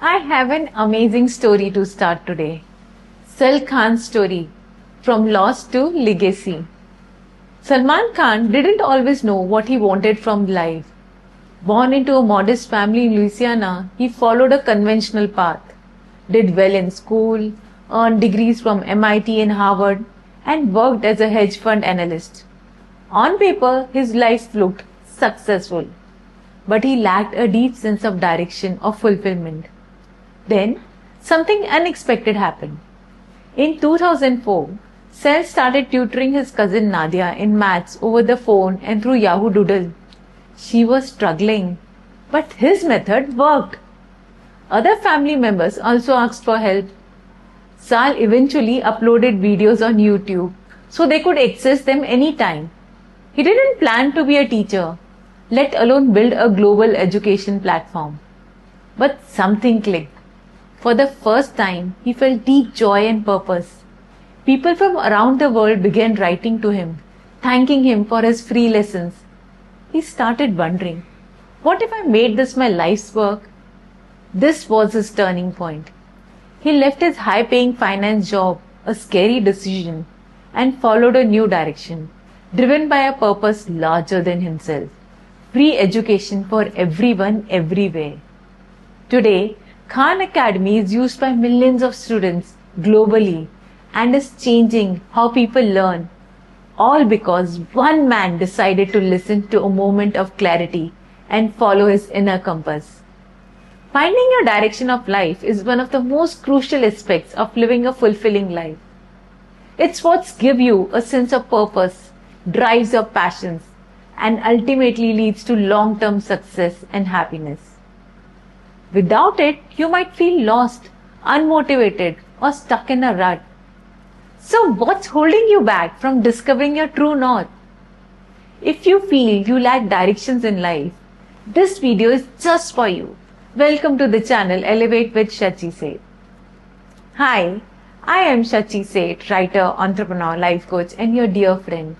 I have an amazing story to start today. Sal Khan's story, from loss to legacy. Salman Khan didn't always know what he wanted from life. Born into a modest family in Louisiana, he followed a conventional path, did well in school, earned degrees from MIT and Harvard, and worked as a hedge fund analyst. On paper, his life looked successful, but he lacked a deep sense of direction or fulfillment. Then, something unexpected happened. In 2004, Sel started tutoring his cousin Nadia in maths over the phone and through Yahoo Doodle. She was struggling, but his method worked. Other family members also asked for help. Sal eventually uploaded videos on YouTube so they could access them anytime. He didn't plan to be a teacher, let alone build a global education platform. But something clicked. For the first time, he felt deep joy and purpose. People from around the world began writing to him, thanking him for his free lessons. He started wondering, what if I made this my life's work? This was his turning point. He left his high-paying finance job, a scary decision, and followed a new direction, driven by a purpose larger than himself. Free education for everyone, everywhere. Today, Khan Academy is used by millions of students globally and is changing how people learn, all because one man decided to listen to a moment of clarity and follow his inner compass. Finding your direction of life is one of the most crucial aspects of living a fulfilling life. It's what gives you a sense of purpose, drives your passions, and ultimately leads to long-term success and happiness. Without it, you might feel lost, unmotivated, or stuck in a rut. So what's holding you back from discovering your true north? If you feel you lack directions in life, this video is just for you. Welcome to the channel Elevate with Shachi Seth. Hi, I am Shachi Seth, writer, entrepreneur, life coach, and your dear friend.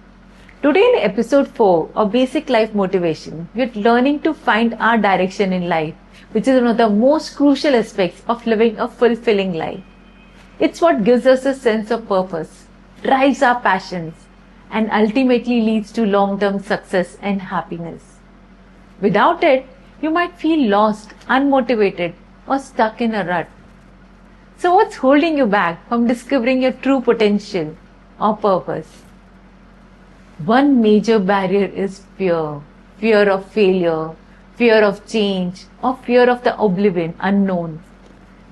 Today in episode 4 of Basic Life Motivation, we're learning to find our direction in life, which is one of the most crucial aspects of living a fulfilling life. It's what gives us a sense of purpose, drives our passions, and ultimately leads to long-term success and happiness. Without it, you might feel lost, unmotivated, or stuck in a rut. So what's holding you back from discovering your true potential or purpose? One major barrier is fear. Fear of failure, fear of change, or fear of the oblivion, unknown.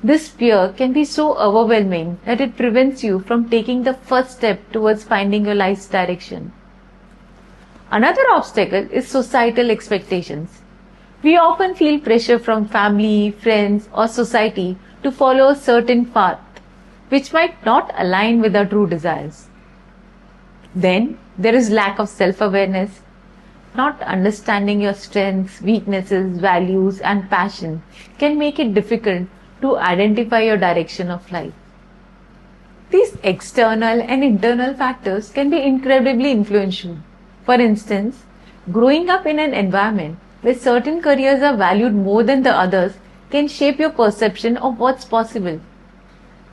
This fear can be so overwhelming that it prevents you from taking the first step towards finding your life's direction. Another obstacle is societal expectations. We often feel pressure from family, friends, or society to follow a certain path, which might not align with our true desires. Then there is lack of self-awareness. Not understanding your strengths, weaknesses, values, and passion can make it difficult to identify your direction of life. These external and internal factors can be incredibly influential. For instance, growing up in an environment where certain careers are valued more than the others can shape your perception of what's possible.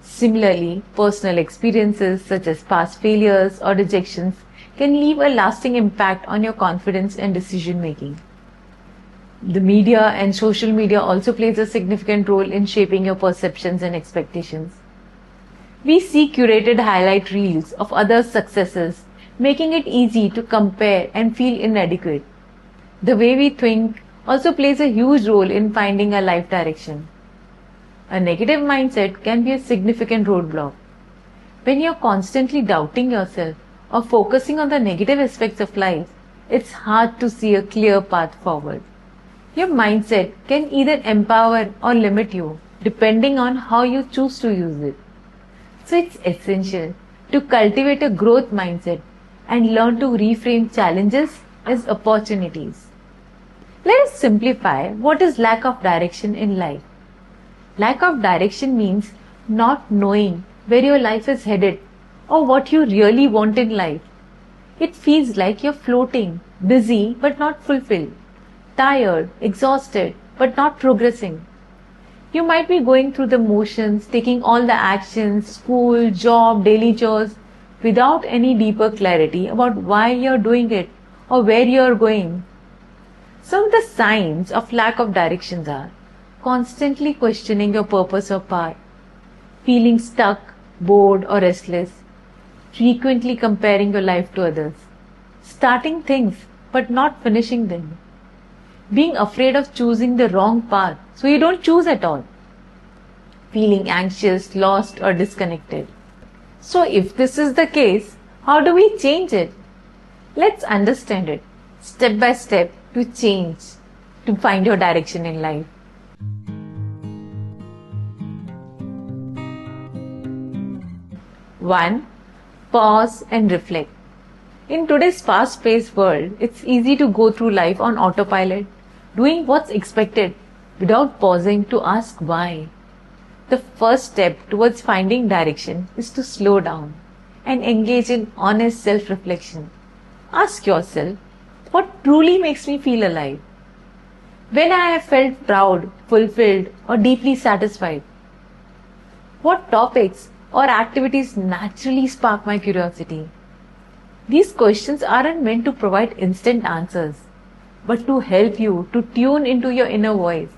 Similarly, personal experiences such as past failures or rejections can leave a lasting impact on your confidence and decision making. The media and social media also plays a significant role in shaping your perceptions and expectations. We see curated highlight reels of others' successes, making it easy to compare and feel inadequate. The way we think also plays a huge role in finding a life direction. A negative mindset can be a significant roadblock. When you're constantly doubting yourself or focusing on the negative aspects of life, it's hard to see a clear path forward. Your mindset can either empower or limit you, depending on how you choose to use it. So it's essential to cultivate a growth mindset and learn to reframe challenges as opportunities. Let us simplify what is lack of direction in life. Lack of direction means not knowing where your life is headed or what you really want in life. It feels like you're floating, busy but not fulfilled, tired, exhausted but not progressing. You might be going through the motions, taking all the actions, school, job, daily chores, without any deeper clarity about why you're doing it or where you're going. Some of the signs of lack of directions are constantly questioning your purpose or path, feeling stuck, bored, or restless, frequently comparing your life to others, starting things but not finishing them, being afraid of choosing the wrong path so you don't choose at all, feeling anxious, lost, or disconnected. So, if this is the case, how do we change it? Let's understand it step by step to change, to find your direction in life. One, pause and reflect. In today's fast-paced world, it's easy to go through life on autopilot, doing what's expected without pausing to ask why. The first step towards finding direction is to slow down and engage in honest self-reflection. Ask yourself, what truly makes me feel alive? When I have felt proud, fulfilled, or deeply satisfied? What topics or activities naturally spark my curiosity? These questions aren't meant to provide instant answers, but to help you to tune into your inner voice.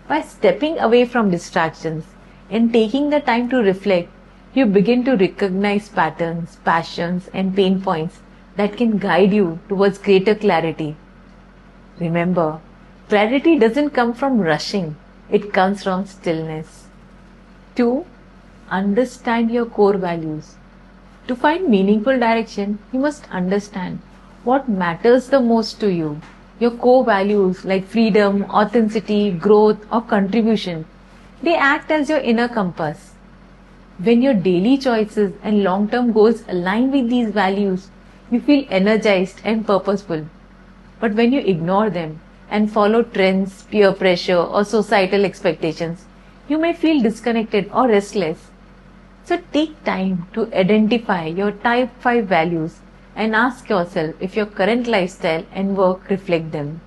By stepping away from distractions and taking the time to reflect, you begin to recognize patterns, passions, and pain points that can guide you towards greater clarity. Remember, clarity doesn't come from rushing, it comes from stillness. 2. Understand your core values. To find meaningful direction, you must understand what matters the most to you. Your core values like freedom, authenticity, growth, or contribution, they act as your inner compass. When your daily choices and long-term goals align with these values, you feel energized and purposeful. But when you ignore them and follow trends, peer pressure, or societal expectations, you may feel disconnected or restless. So take time to identify your type 5 values and ask yourself if your current lifestyle and work reflect them.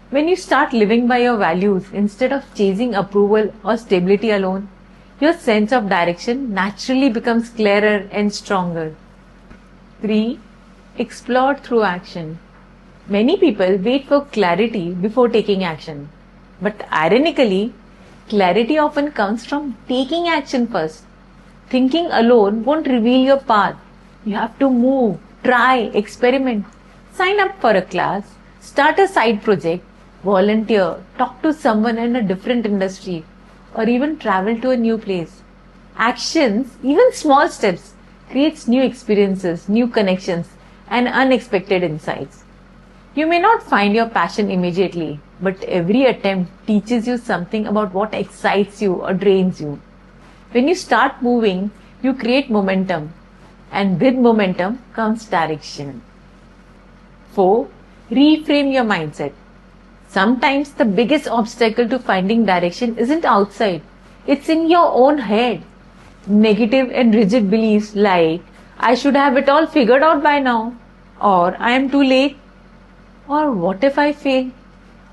When you start living by your values instead of chasing approval or stability alone, your sense of direction naturally becomes clearer and stronger. 3. Explore through action. Many people wait for clarity before taking action. But ironically, clarity often comes from taking action first. Thinking alone won't reveal your path. You have to move, try, experiment, sign up for a class, start a side project, volunteer, talk to someone in a different industry, or even travel to a new place. Actions, even small steps, creates new experiences, new connections, and unexpected insights. You may not find your passion immediately, but every attempt teaches you something about what excites you or drains you. When you start moving, you create momentum, and with momentum comes direction. 4. Reframe your mindset. Sometimes the biggest obstacle to finding direction isn't outside, it's in your own head. Negative and rigid beliefs like, I should have it all figured out by now, or I am too late, or what if I fail?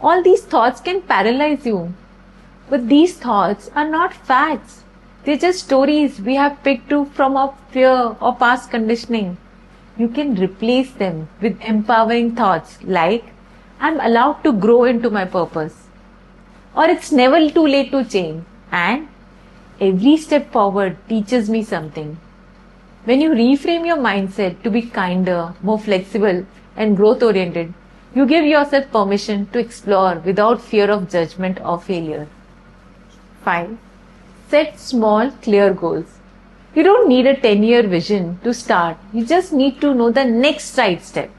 All these thoughts can paralyze you. But these thoughts are not facts. They're just stories we have picked up from our fear or past conditioning. You can replace them with empowering thoughts like, I'm allowed to grow into my purpose. Or it's never too late to change. And every step forward teaches me something. When you reframe your mindset to be kinder, more flexible, and growth oriented, you give yourself permission to explore without fear of judgment or failure. 5. Set small, clear goals. You don't need a 10-year vision to start. You just need to know the next right step.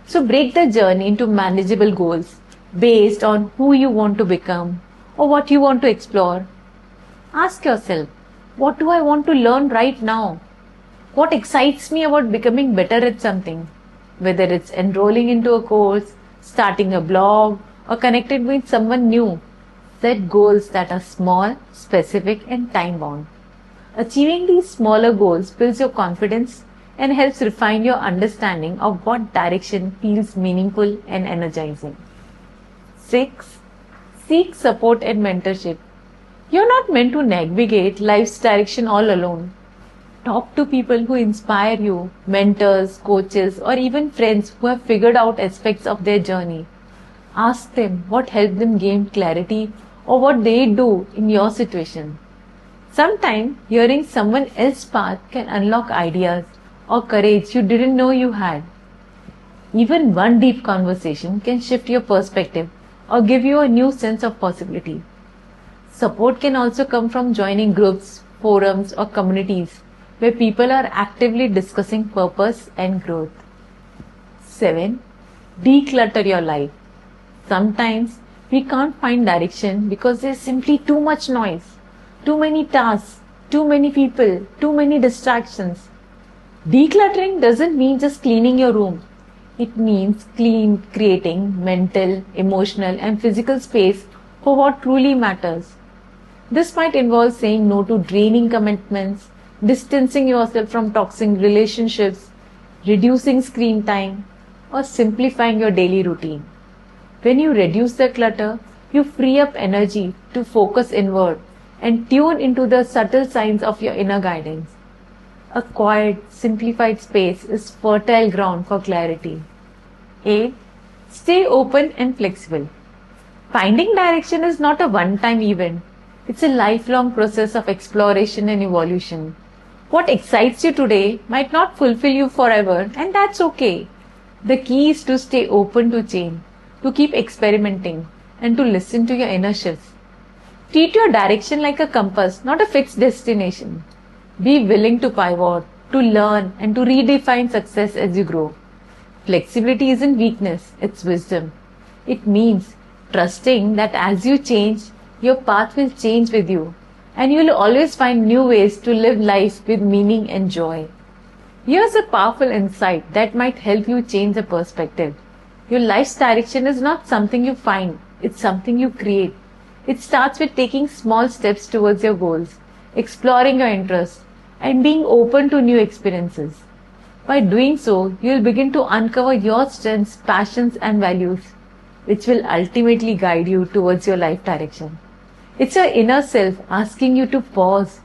So break the journey into manageable goals based on who you want to become or what you want to explore. Ask yourself, what do I want to learn right now? What excites me about becoming better at something? Whether it's enrolling into a course, starting a blog, or connecting with someone new. Set goals that are small, specific, and time-bound. Achieving these smaller goals builds your confidence and helps refine your understanding of what direction feels meaningful and energizing. 6. Seek support and mentorship. You're not meant to navigate life's direction all alone. Talk to people who inspire you, mentors, coaches, or even friends who have figured out aspects of their journey. Ask them what helped them gain clarity or what they do in your situation. Sometimes hearing someone else's path can unlock ideas or courage you didn't know you had. Even one deep conversation can shift your perspective or give you a new sense of possibility. Support can also come from joining groups, forums, or communities where people are actively discussing purpose and growth. 7. Declutter your life. Sometimes we can't find direction because there's simply too much noise, too many tasks, too many people, too many distractions. Decluttering doesn't mean just cleaning your room. It means creating mental, emotional, and physical space for what truly matters. This might involve saying no to draining commitments, distancing yourself from toxic relationships, reducing screen time, or simplifying your daily routine. When you reduce the clutter, you free up energy to focus inward and tune into the subtle signs of your inner guidance. A quiet, simplified space is fertile ground for clarity. 8. Stay open and flexible. Finding direction is not a one-time event. It's a lifelong process of exploration and evolution. What excites you today might not fulfill you forever, and that's okay. The key is to stay open to change, to keep experimenting, and to listen to your inner shifts. Treat your direction like a compass, not a fixed destination. Be willing to pivot, to learn, and to redefine success as you grow. Flexibility isn't weakness, it's wisdom. It means trusting that as you change, your path will change with you, and you will always find new ways to live life with meaning and joy. Here's a powerful insight that might help you change the perspective. Your life's direction is not something you find, it's something you create. It starts with taking small steps towards your goals, exploring your interests, and being open to new experiences. By doing so, you will begin to uncover your strengths, passions, and values, which will ultimately guide you towards your life direction. It's your inner self asking you to pause,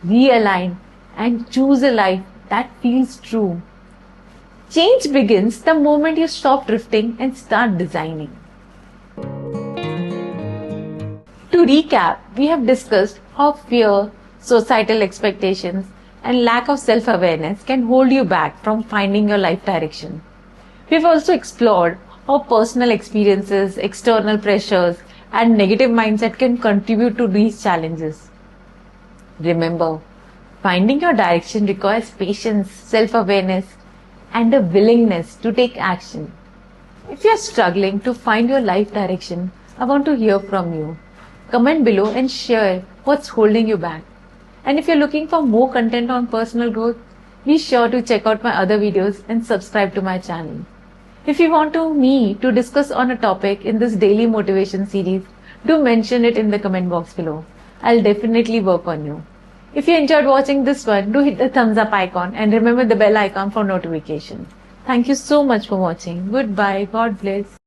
realign, and choose a life that feels true. Change begins the moment you stop drifting and start designing. To recap, we have discussed how fear, societal expectations, and lack of self-awareness can hold you back from finding your life direction. We've also explored how personal experiences, external pressures, and negative mindset can contribute to these challenges. Remember, finding your direction requires patience, self-awareness, and a willingness to take action. If you're struggling to find your life direction, I want to hear from you. Comment below and share what's holding you back. And if you're looking for more content on personal growth, be sure to check out my other videos and subscribe to my channel. If you want me to discuss on a topic in this daily motivation series, do mention it in the comment box below. I'll definitely work on you. If you enjoyed watching this one, do hit the thumbs up icon and remember the bell icon for notification. Thank you so much for watching. Goodbye. God bless.